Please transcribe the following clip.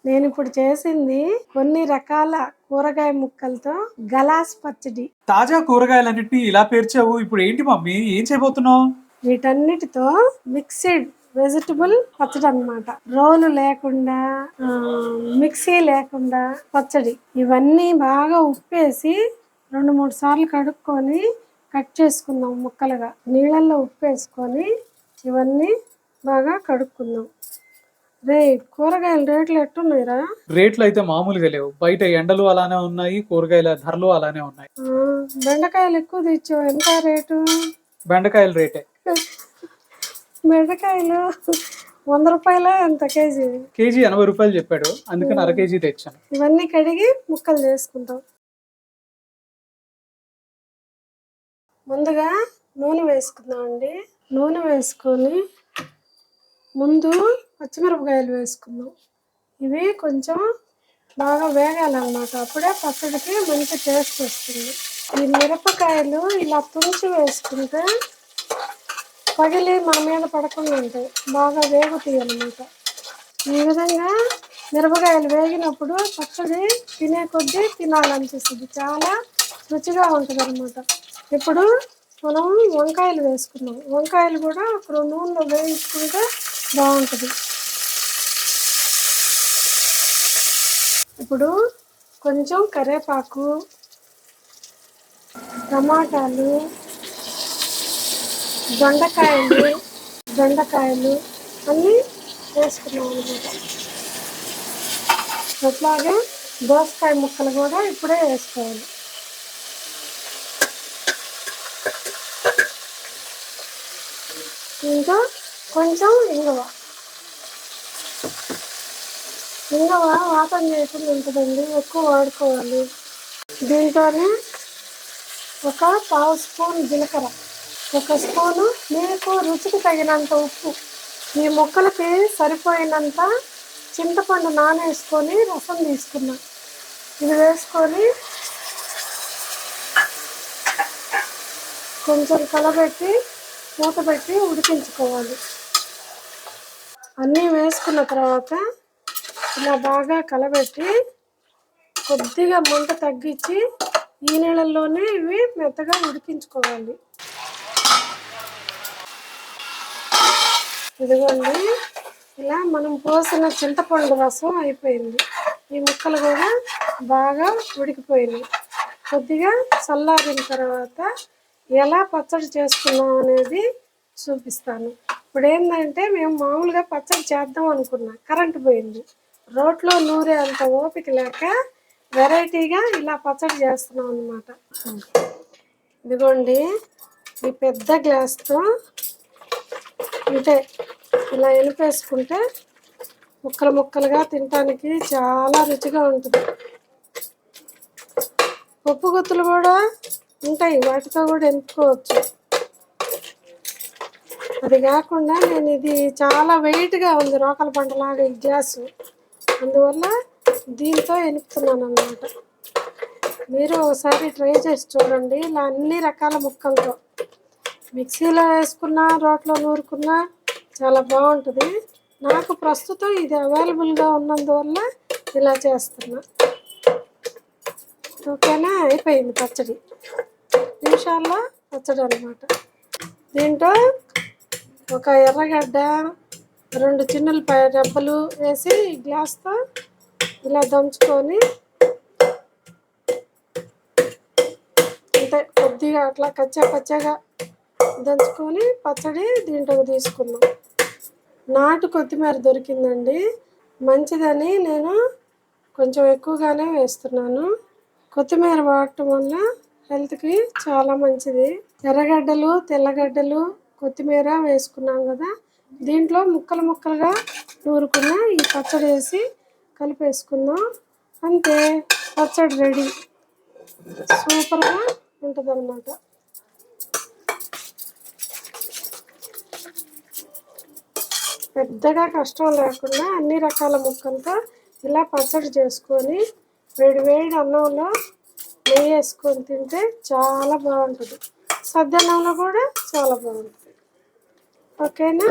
నేను ఇప్పుడు చేసింది కొన్ని రకాల కూరగాయ ముక్కలతో గలాస్ పచ్చడి. తాజా కూరగాయలన్నిటిని ఇలా పేర్చావు. ఇప్పుడు ఏంటి మమ్మీ, ఏం చేయబోతున్నావు? వీటన్నిటితో మిక్స్డ్ వెజిటబుల్ పచ్చడి అన్నమాట. రోలు లేకుండా, మిక్సీ లేకుండా పచ్చడి. ఇవన్నీ బాగా ఉప్పేసి 2-3 సార్లు కడుక్కొని కట్ చేసుకుందాం ముక్కలుగా. నీళ్ళల్లో ఉప్పేసుకొని ఇవన్నీ బాగా కడుక్కుందాం. రే, కూరగాయల రేట్లు ఎట్టున్నాయిరా? రేట్లు అయితే మామూలుగా లేవు. బయట ఎండలు అలానే ఉన్నాయి, కూరగాయల ధరలు అలానే ఉన్నాయి. బెండకాయలు ఎక్కువ తెచ్చావు. ఎంత రేటు? బెండకాయల రేటే. బెండకాయలు 100 రూపాయల ఎంత కేజీ? కేజీ 80 రూపాయలు చెప్పాడు, అందుకని అర కేజీ తెచ్చాను. ఇవన్నీ కడిగి ముక్కలు చేసుకుంటాం. ముందుగా నూనె వేసుకుందామండి. నూనె వేసుకొని ముందు పచ్చిమిరపకాయలు వేసుకుందాం. ఇవి కొంచెం బాగా వేగాలన్నమాట. అప్పుడే పచ్చడికి మంచి టేస్ట్ వస్తుంది. ఈ మిరపకాయలు ఇలా తుంచి వేసుకుంటే పగిలి మన మీద పడకుండా ఉంటాయి, బాగా వేగుతాయి అన్నమాట. ఈ విధంగా మిరపకాయలు వేగినప్పుడు పచ్చడి తినే కొద్దీ తినాలనిపిస్తుంది, చాలా రుచిగా ఉంటుంది అన్నమాట. ఇప్పుడు మనం వంకాయలు వేసుకున్నాం. వంకాయలు కూడా ఒక నూనెలో వేయించుకుంటే బాగుంటుంది. ఇప్పుడు కొంచెం కరివేపాకు, టమాటాలు, దొండకాయలు అన్నీ వేసుకున్నాం అన్నమాట. అట్లాగే దోసకాయ ముక్కలు కూడా ఇప్పుడే వేసుకోవాలి. ఇంకా కొంచెం ఇంగువ వాతం చేయకుండా ఉంటుందండి, ఎక్కువ వాడుకోవాలి. దీంట్లోనే ఒక 1/2 స్పూన్ జీలకర్ర, 1 స్పూను మీకు రుచికి తగినంత ఉప్పు, ఈ ముక్కలకి సరిపోయినంత చింతపండు నానేసుకొని రసం తీసుకున్నా. ఇది వేసుకొని కొంచెం కలబెట్టి మూత పెట్టి ఉడికించుకోవాలి. అన్నీ వేసుకున్న తర్వాత ఇలా బాగా కలబెట్టి కొద్దిగా మంట తగ్గించి ఈ నీళ్ళల్లోనే ఇవి మెత్తగా ఉడికించుకోవాలి. ఇదిగోండి, ఇలా మనం పోసిన చింతపండు రసం అయిపోయింది. ఈ ముక్కలు కూడా బాగా ఉడికిపోయినాయి. కొద్దిగా చల్లారిన తర్వాత ఎలా పచ్చడి చేసుకున్నాం అనేది చూపిస్తాను. ఇప్పుడు ఏంటంటే మేము మామూలుగా పచ్చడి చేద్దాం అనుకున్నా, కరెంటు పోయింది. రోట్లో నూరే అంత ఓపిక లేక వెరైటీగా ఇలా పచ్చడి చేస్తున్నాం అన్నమాట. ఇదిగోండి, ఈ పెద్ద గ్లాస్తో అంటే ఇలా ఎనిపేసుకుంటే ముక్కలుగా తినటానికి చాలా రుచిగా ఉంటుంది. పప్పు గుత్తులు కూడా ఉంటాయి, వాటితో కూడా ఎనుకోవచ్చు. అది కాకుండా నేను ఇది చాలా వెయిట్గా ఉంది, రోకల పంటలాగా ఈ గ్లాసు, అందువల్ల దీంతో ఎనుపుతున్నాను అన్నమాట. మీరు ఒకసారి ట్రై చేసి చూడండి. ఇలా అన్ని రకాల ముక్కలతో మిక్సీలో వేసుకున్నా, రోట్లో నూరుకున్నా చాలా బాగుంటుంది. నాకు ప్రస్తుతం ఇది అవైలబుల్గా ఉన్నందువల్ల ఇలా చేస్తున్నా. ఓకేనా? అయిపోయింది పచ్చడి, నిమిషాల్లో పచ్చడి అన్నమాట. దీంట్లో ఒక ఎర్రగడ్డ, 2 చిన్నులపాయ రెబ్బలు వేసి ఈ గ్లాస్తో ఇలా దంచుకొని, అంటే కొద్దిగా అట్లా కచ్చాగా దంచుకొని పచ్చడి దీంట్లోకి తీసుకున్నాం. నాటు కొత్తిమీర దొరికిందండి, మంచిదని నేను కొంచెం ఎక్కువగానే వేస్తున్నాను. కొత్తిమీర వాడటం వల్ల హెల్త్కి చాలా మంచిది. ఎర్రగడ్డలు, తెల్లగడ్డలు, కొత్తిమీర వేసుకున్నాం కదా, దీంట్లో ముక్కలుగా నూరుకున్న ఈ పచ్చడి వేసి కలిపేసుకుందాం. అంతే, పచ్చడి రెడీ. సూపర్గా ఉంటుంది అన్నమాట. పెద్దగా కష్టం లేకుండా అన్ని రకాల ముక్కలతో ఇలా పచ్చడి చేసుకొని వేడి అన్నంలో నెయ్యి వేసుకొని తింటే చాలా బాగుంటుంది. సద్దన్నంలో కూడా చాలా బాగుంటుంది. ఓకేనా?